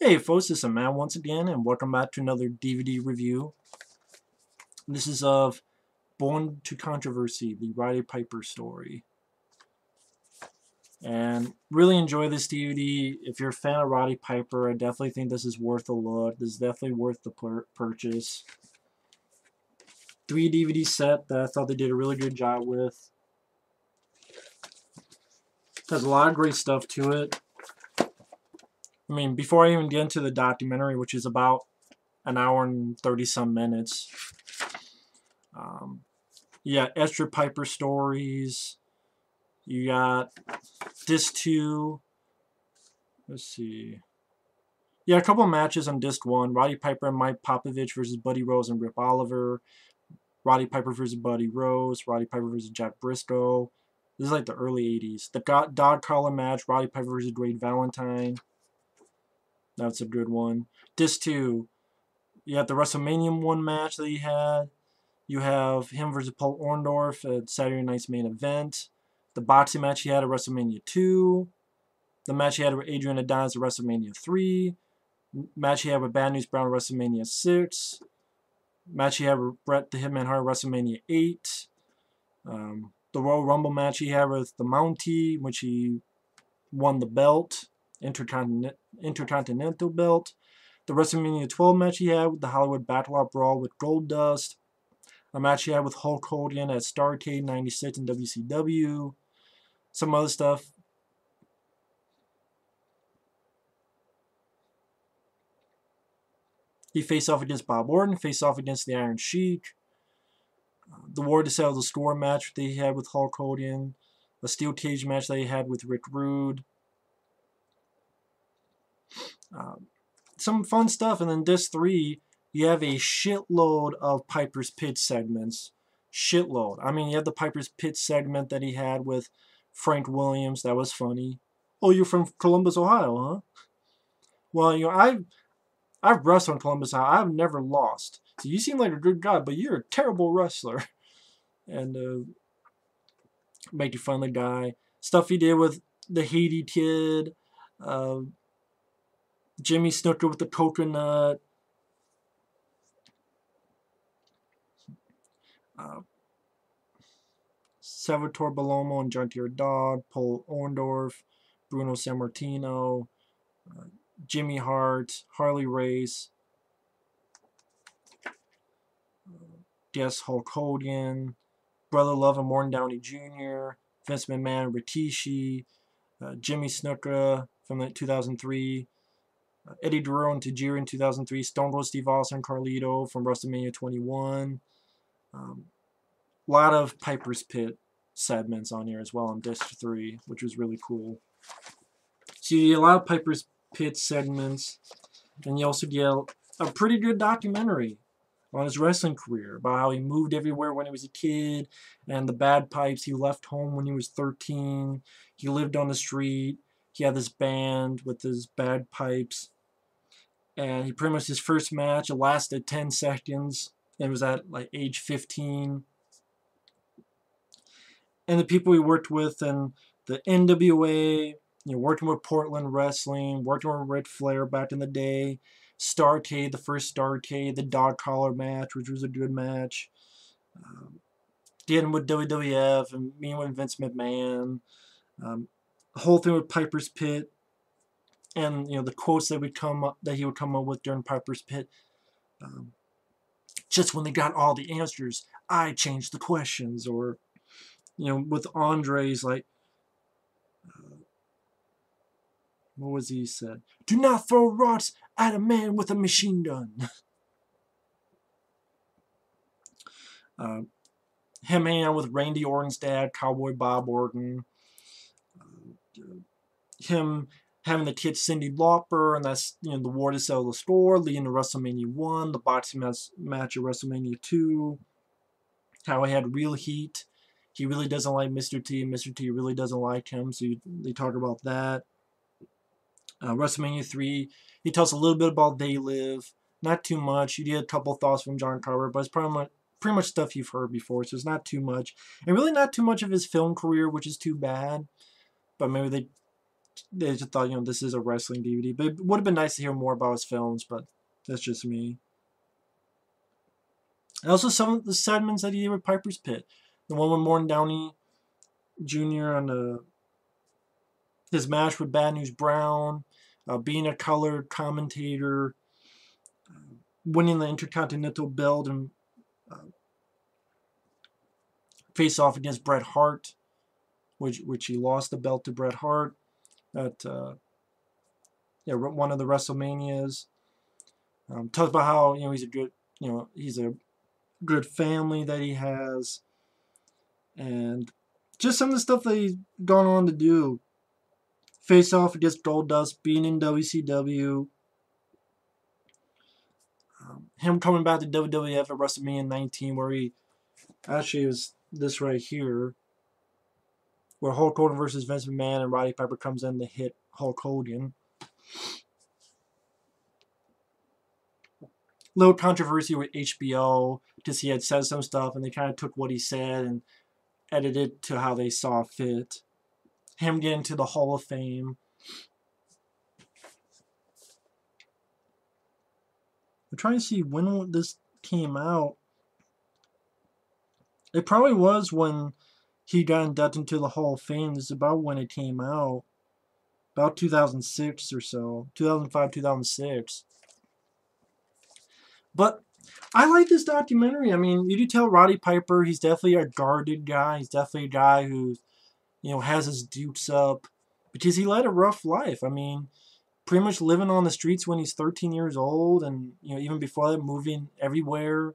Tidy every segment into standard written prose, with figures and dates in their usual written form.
Hey folks, this is Matt once again, and welcome back to another DVD review. This is of Born to Controversy, the Roddy Piper story. And really enjoy this DVD. If you're a fan of Roddy Piper, I definitely think this is worth a look. This is definitely worth the purchase. 3 DVD set that I thought they did a really good job with. Has a lot of great stuff to it. I mean, before I even get into the documentary, which is about an hour and 30-some minutes, you got extra Piper stories. You got Disc 2. Let's see. Yeah, a couple of matches on Disc 1. Roddy Piper and Mike Popovich versus Buddy Rose and Rip Oliver. Roddy Piper versus Buddy Rose. Roddy Piper versus Jack Briscoe. This is like the early 80s. The dog collar match. Roddy Piper versus Great Valentine. That's a good one. Disc 2. You have the WrestleMania 1 match that he had. You have him versus Paul Orndorff at Saturday Night's Main Event. The boxing match he had at WrestleMania 2. The match he had with Adrian Adonis at WrestleMania 3. Match he had with Bad News Brown at WrestleMania 6. Match he had with Bret the Hitman Hart at WrestleMania 8. The Royal Rumble match he had with the Mountie, which he won the belt, Intercontinental belt. The WrestleMania 12 match he had with the Hollywood Backlot Brawl with Goldust. A match he had with Hulk Hogan at Starrcade 96 in WCW. Some other stuff. He faced off against Bob Orton, faced off against the Iron Sheik. The War to Settle the Score match that he had with Hulk Hogan. A steel cage match that he had with Rick Rude. Some fun stuff. And then Disc 3, you have a shitload of Piper's Pit segments. Shitload. I mean, you have the Piper's Pit segment that he had with Frank Williams. That was funny. Oh, you're from Columbus, Ohio, huh? Well, you know, I've wrestled in Columbus, Ohio. I've never lost. So you seem like a good guy, but you're a terrible wrestler. And making fun of the guy. Stuff he did with the Haiti Kid. Jimmy Snooker with the coconut. Salvatore Bellomo and Junkyard Dog, Paul Orndorff, Bruno Sammartino, Jimmy Hart, Harley Race, Hulk Hogan, Brother Love and Morton Downey Jr., Vince McMahon, Rikishi, Jimmy Snuka from 2003, Eddie Guerrero and Tajiri in 2003, Stone Cold Steve Austin, Carlito from WrestleMania 21. A lot of Piper's Pit segments on here as well on Disc 3, which was really cool. So you get a lot of Piper's Pit segments, and you also get a pretty good documentary on his wrestling career about how he moved everywhere when he was a kid, and the bad pipes. He left home when he was 13. He lived on the street. He had this band with his bad pipes, and he pretty much, his first match, it lasted 10 seconds. It was at like age 15. And the people he worked with, and the NWA, you know, working with Portland Wrestling, working with Ric Flair back in the day, Starrcade, the first Starrcade, the dog collar match, which was a good match, getting with WWF and meeting with Vince McMahon, the whole thing with Piper's Pit, and you know the quotes that he would come up with during Piper's Pit. Just when they got all the answers, I changed the questions. Or you know, with Andre's, like, what was he said? Do not throw rocks at a man with a machine gun. Him hanging out with Randy Orton's dad, Cowboy Bob Orton. Him having the kid Cyndi Lauper, and that's, you know, the War to Settle the Score, leading to WrestleMania 1, the boxing match at WrestleMania 2. How he had real heat. He really doesn't like Mr. T. Mr. T really doesn't like him, so they talk about that. WrestleMania 3, he tells a little bit about They Live. Not too much. You get a couple thoughts from John Carver, but it's pretty much stuff you've heard before, so it's not too much. And really not too much of his film career, which is too bad. But maybe they they just thought, this is a wrestling DVD. But it would have been nice to hear more about his films, but that's just me. And also some of the segments that he did with Piper's Pit. The one with Morton Downey Jr. on his match with Bad News Brown, being a colored commentator, winning the Intercontinental belt, and face off against Bret Hart, which he lost the belt to Bret Hart at one of the WrestleManias. Talks about how he's a good he's a good family that he has, and just some of the stuff that he's gone on to do. Face off against Goldust, being in WCW, him coming back to WWF at WrestleMania 19, where he actually was this right here, where Hulk Hogan versus Vince McMahon and Roddy Piper comes in to hit Hulk Hogan. Little controversy with HBO, because he had said some stuff and they kind of took what he said and edited to how they saw fit. Him getting to the Hall of Fame. I'm trying to see when this came out. It probably was when he got inducted into the Hall of Fame. This is about when it came out. About 2006 or so. 2005, 2006. But I like this documentary. I mean, you do tell Roddy Piper, he's definitely a guarded guy. He's definitely a guy who, has his dukes up. Because he led a rough life. I mean, pretty much living on the streets when he's 13 years old. And, even before that, moving everywhere.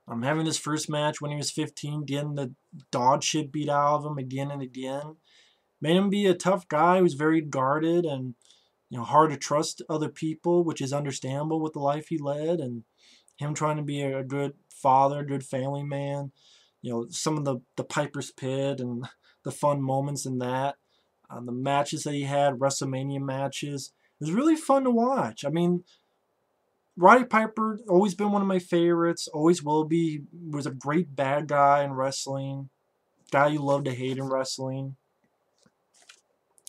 Having his first match when he was 15, getting the dog shit beat out of him again and again. Made him be a tough guy who's very guarded and, hard to trust other people, which is understandable with the life he led. And him trying to be a good father, a good family man. Some of the Piper's Pit and the fun moments in that. The matches that he had, WrestleMania matches. It was really fun to watch. I mean, Roddy Piper, always been one of my favorites, always will be. Was a great bad guy in wrestling. Guy you love to hate in wrestling.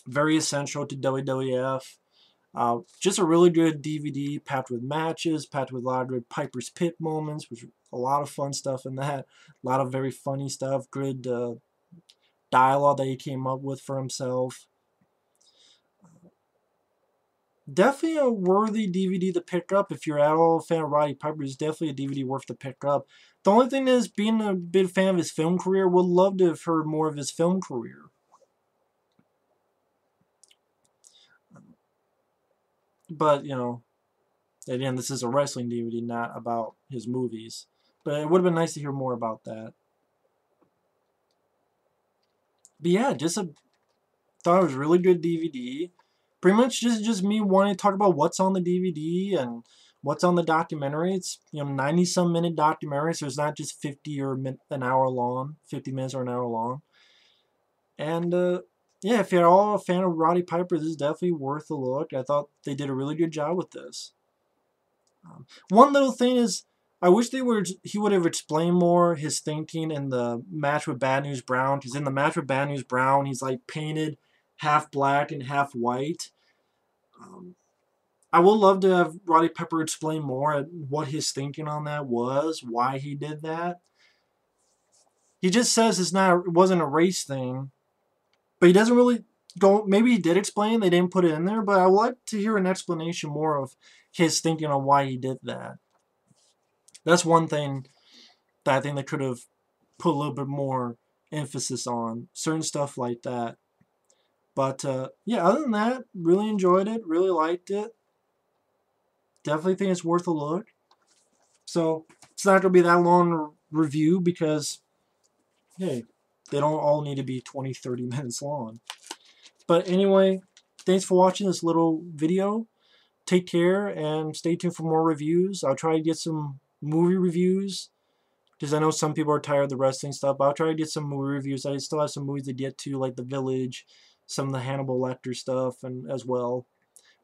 Very essential to WWF. Just a really good DVD, packed with matches, packed with a lot of good Piper's Pit moments, which a lot of fun stuff in that. A lot of very funny stuff, good dialogue that he came up with for himself. Definitely a worthy DVD to pick up if you're at all a fan of Roddy Piper. It's definitely a DVD worth to pick up. The only thing is, being a big fan of his film career, would love to have heard more of his film career. But, again, this is a wrestling DVD, not about his movies. But it would have been nice to hear more about that. But yeah, thought it was a really good DVD. Pretty much just me wanting to talk about what's on the DVD and what's on the documentary. It's 90-some minute documentary, so it's not just 50 or an hour long, 50 minutes or an hour long. And yeah, if you're all a fan of Roddy Piper, this is definitely worth a look. I thought they did a really good job with this. One little thing is, I wish he would have explained more his thinking in the match with Bad News Brown. Because in the match with Bad News Brown, he's like painted half black and half white. I would love to have Roddy Piper explain more at what his thinking on that was, why he did that. He just says it wasn't a race thing, but he doesn't really go. Maybe he did explain, they didn't put it in there, but I would like to hear an explanation more of his thinking on why he did that. That's one thing that I think they could have put a little bit more emphasis on, certain stuff like that. But yeah, other than that, really enjoyed it, really liked it. Definitely think it's worth a look. So it's not going to be that long review because, hey, they don't all need to be 20, 30 minutes long. But anyway, thanks for watching this little video. Take care and stay tuned for more reviews. I'll try to get some movie reviews because I know some people are tired of the wrestling stuff. But I'll try to get some movie reviews. I still have some movies to get to, like The Village, some of the Hannibal Lecter stuff, and as well.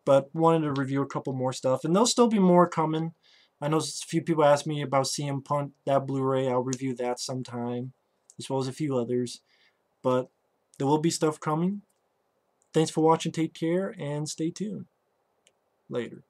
But wanted to review a couple more stuff, and there'll still be more coming. I know a few people asked me about CM Punk, that Blu-ray. I'll review that sometime, as well as a few others. But there will be stuff coming. Thanks for watching. Take care and stay tuned. Later.